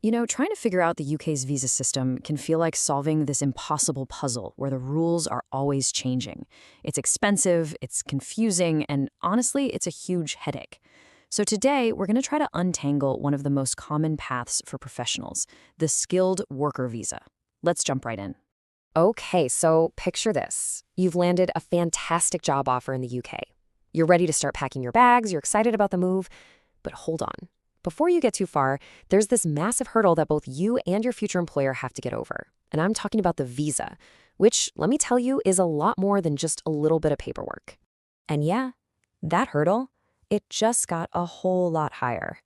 Trying to figure out the UK's visa system can feel like solving this impossible puzzle where the rules are always changing. It's expensive, it's confusing, and honestly, it's a huge headache. So today, we're going to try to untangle one of the most common paths for professionals, the skilled worker visa. Let's jump right in. Okay, so picture this. You've landed a fantastic job offer in the UK. You're ready to start packing your bags, you're excited about the move, but hold on. Before you get too far, there's this massive hurdle that both you and your future employer have to get over. And I'm talking about the visa, which, let me tell you, is a lot more than just a little bit of paperwork. And yeah, that hurdle, it just got a whole lot higher.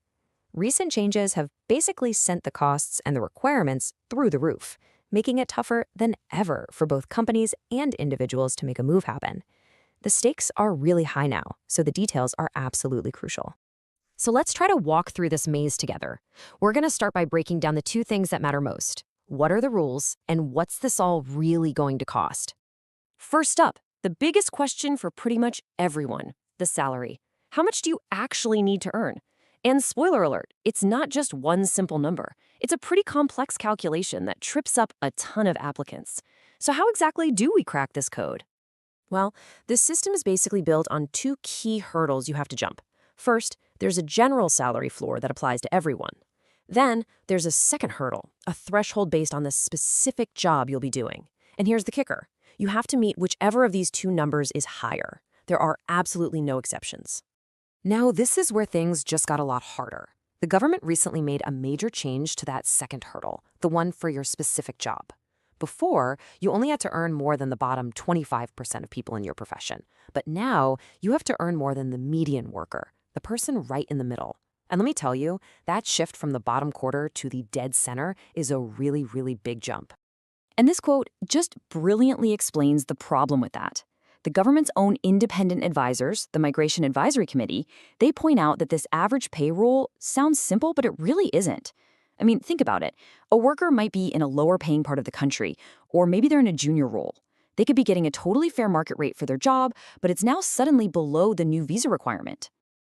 Recent changes have basically sent the costs and the requirements through the roof, making it tougher than ever for both companies and individuals to make a move happen. The stakes are really high now, so the details are absolutely crucial. So let's try to walk through this maze together. We're going to start by breaking down the two things that matter most. What are the rules, and what's this all really going to cost? First up, the biggest question for pretty much everyone, the salary. How much do you actually need to earn? And spoiler alert, it's not just one simple number. It's a pretty complex calculation that trips up a ton of applicants. So how exactly do we crack this code? Well, this system is basically built on two key hurdles you have to jump. First, there's a general salary floor that applies to everyone. Then, there's a second hurdle, a threshold based on the specific job you'll be doing. And here's the kicker. You have to meet whichever of these two numbers is higher. There are absolutely no exceptions. Now, this is where things just got a lot harder. The government recently made a major change to that second hurdle, the one for your specific job. Before, you only had to earn more than the bottom 25% of people in your profession. But now, you have to earn more than the median worker, the person right in the middle. And let me tell you, that shift from the bottom quarter to the dead center is a really, really big jump. And this quote just brilliantly explains the problem with that. The government's own independent advisors, the Migration Advisory Committee, they point out that this average pay rule sounds simple, but it really isn't. I mean, think about it. A worker might be in a lower paying part of the country, or maybe they're in a junior role. They could be getting a totally fair market rate for their job, but it's now suddenly below the new visa requirement.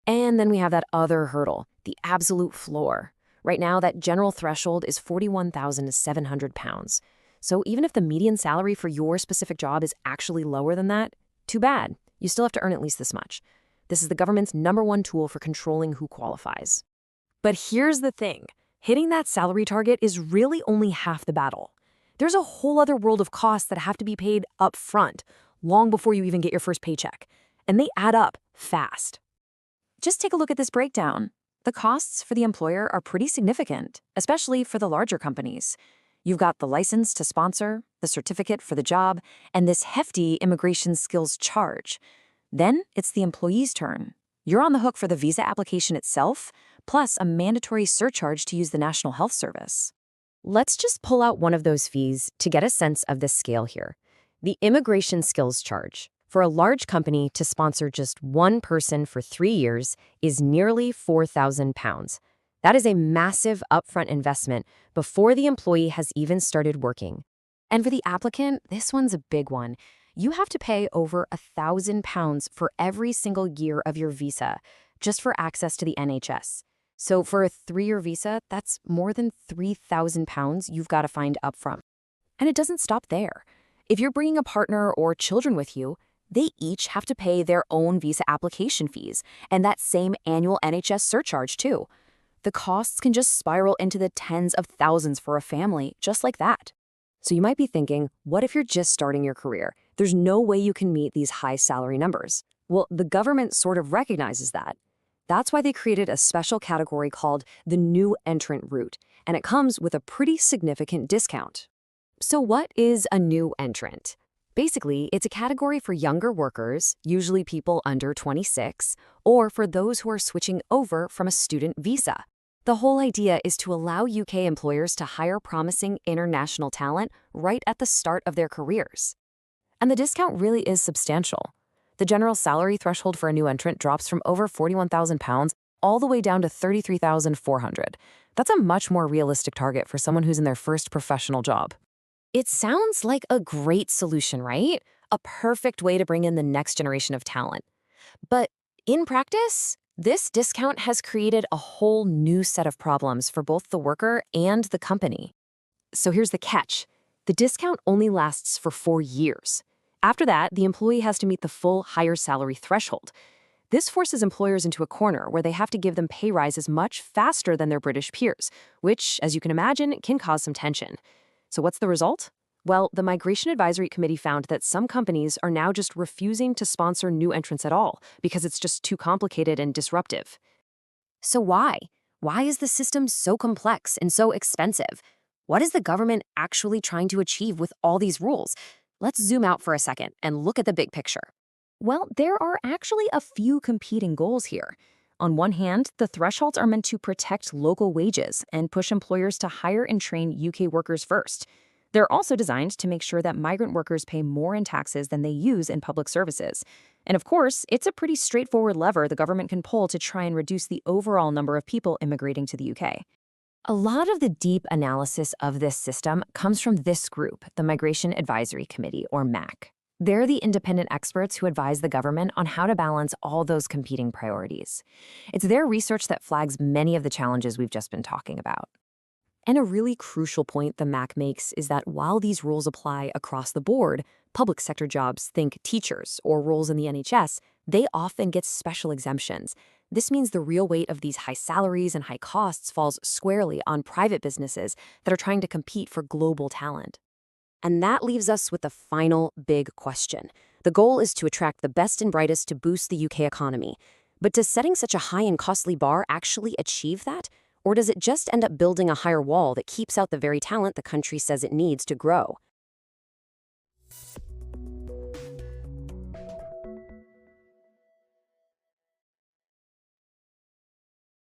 And then we have that other hurdle, the absolute floor. Right now, that general threshold is £41,700. So even if the median salary for your specific job is actually lower than that, too bad. You still have to earn at least this much. This is the government's #1 tool for controlling who qualifies. But here's the thing. Hitting that salary target is really only half the battle. There's a whole other world of costs that have to be paid up front, long before you even get your first paycheck. And they add up fast. Just take a look at this breakdown. The costs for the employer are pretty significant, especially for the larger companies. You've got the license to sponsor, the certificate for the job, and this hefty immigration skills charge. Then it's the employee's turn. You're on the hook for the visa application itself, plus a mandatory surcharge to use the National Health Service. Let's just pull out one of those fees to get a sense of the scale here. The immigration skills charge. For a large company to sponsor just one person for 3 years is nearly £4,000. That is a massive upfront investment before the employee has even started working. And for the applicant, this one's a big one. You have to pay over £1,000 for every single year of your visa, just for access to the NHS. So for a 3-year visa, that's more than £3,000 you've got to find upfront. And it doesn't stop there. If you're bringing a partner or children with you, they each have to pay their own visa application fees and that same annual NHS surcharge too. The costs can just spiral into the tens of thousands for a family, just like that. So you might be thinking, what if you're just starting your career? There's no way you can meet these high salary numbers. Well, the government sort of recognizes that. That's why they created a special category called the new entrant route, and it comes with a pretty significant discount. So what is a new entrant? Basically, it's a category for younger workers, usually people under 26, or for those who are switching over from a student visa. The whole idea is to allow UK employers to hire promising international talent right at the start of their careers. And the discount really is substantial. The general salary threshold for a new entrant drops from over £41,000 all the way down to $33,400. That's a much more realistic target for someone who's in their first professional job. It sounds like a great solution, right? A perfect way to bring in the next generation of talent. But in practice, This discount has created a whole new set of problems for both the worker and the company. So here's the catch. The discount only lasts for 4 years. After that, the employee has to meet the full higher salary threshold. This forces employers into a corner where they have to give them pay rises much faster than their British peers, which, as you can imagine, can cause some tension. So what's the result? Well, the Migration Advisory Committee found that some companies are now just refusing to sponsor new entrants at all because it's just too complicated and disruptive. So why? Why is the system so complex and so expensive? What is the government actually trying to achieve with all these rules? Let's zoom out for a second and look at the big picture. Well, there are actually a few competing goals here. On one hand, the thresholds are meant to protect local wages and push employers to hire and train UK workers first. They're also designed to make sure that migrant workers pay more in taxes than they use in public services. And of course, it's a pretty straightforward lever the government can pull to try and reduce the overall number of people immigrating to the UK. A lot of the deep analysis of this system comes from this group, the Migration Advisory Committee, or MAC. They're the independent experts who advise the government on how to balance all those competing priorities. It's their research that flags many of the challenges we've just been talking about. And a really crucial point the MAC makes is that while these rules apply across the board, public sector jobs, think teachers or roles in the NHS, they often get special exemptions. This means the real weight of these high salaries and high costs falls squarely on private businesses that are trying to compete for global talent. And that leaves us with the final big question. The goal is to attract the best and brightest to boost the UK economy. But does setting such a high and costly bar actually achieve that? Or does it just end up building a higher wall that keeps out the very talent the country says it needs to grow?